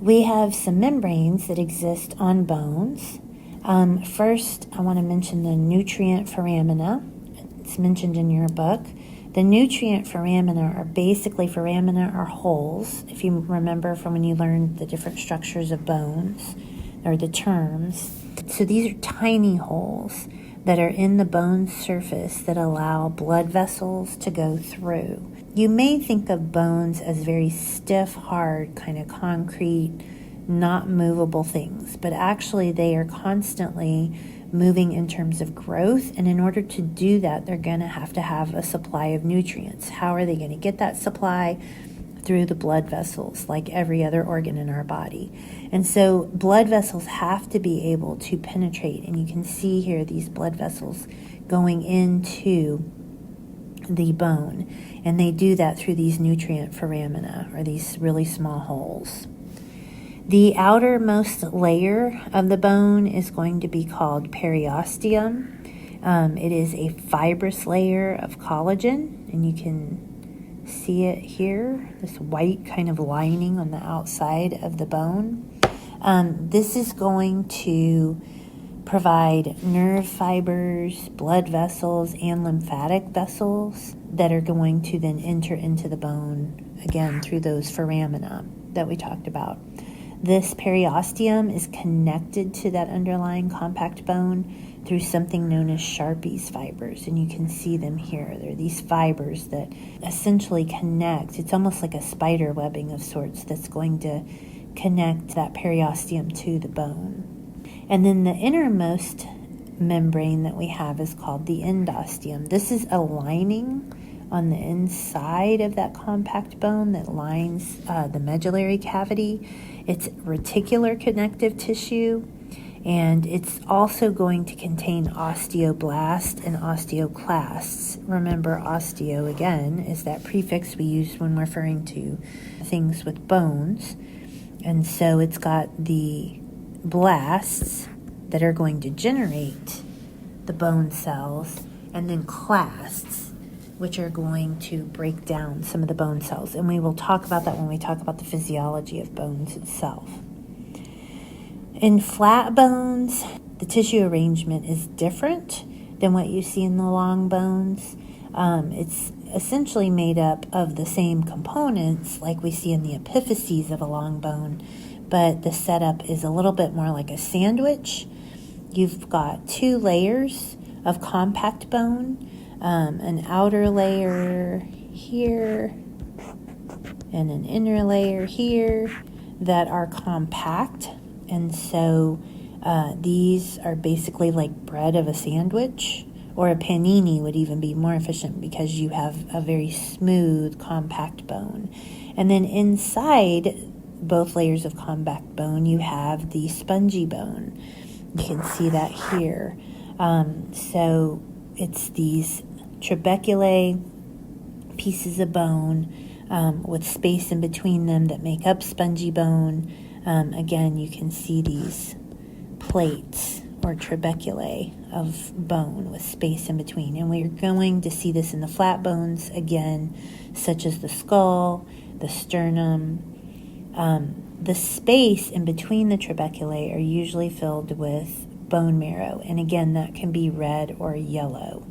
We have some membranes that exist on bones. First, I want to mention the nutrient foramina. It's mentioned in your book. The nutrient foramina are basically, foramina are holes, if you remember from when you learned the different structures of bones, or the terms. So these are tiny holes that are in the bone surface that allow blood vessels to go through. You may think of bones as very stiff, hard, kind of concrete, not movable things, but actually they are constantly moving in terms of growth, and in order to do that, they're going to have a supply of nutrients. How are they going to get that supply? Through the blood vessels, like every other organ in our body. And so blood vessels have to be able to penetrate, and you can see here these blood vessels going into the bone, and they do that through these nutrient foramina, or these really small holes. The outermost layer of the bone is going to be called periosteum. It is a fibrous layer of collagen, and you can see it here, this white kind of lining on the outside of the bone. This is going to provide nerve fibers, blood vessels, and lymphatic vessels that are going to then enter into the bone, again, through those foramina that we talked about. This periosteum is connected to that underlying compact bone through something known as Sharpey's fibers, and you can see them here. They're these fibers that essentially connect. It's almost like a spider webbing of sorts that's going to connect that periosteum to the bone. And then the innermost membrane that we have is called the endosteum. This is a lining on the inside of that compact bone that lines the medullary cavity. It's reticular connective tissue, and it's also going to contain osteoblasts and osteoclasts. Remember, osteo, again, is that prefix we use when referring to things with bones. And so it's got the blasts that are going to generate the bone cells, and then clasts, which are going to break down some of the bone cells. And we will talk about that when we talk about the physiology of bones itself. In flat bones, the tissue arrangement is different than what you see in the long bones. It's essentially made up of the same components like we see in the epiphyses of a long bone, but the setup is a little bit more like a sandwich. You've got two layers of compact bone, an outer layer here and an inner layer here that are compact. And so these are basically like bread of a sandwich, or a panini would even be more efficient because you have a very smooth, compact bone. And then inside both layers of compact bone, you have the spongy bone. You can see that here. So it's these trabeculae pieces of bone with space in between them that make up spongy bone. Again, you can see these plates or trabeculae of bone with space in between. And we're going to see this in the flat bones again, such as the skull, the sternum. The space in between the trabeculae are usually filled with bone marrow. And again, that can be red or yellow.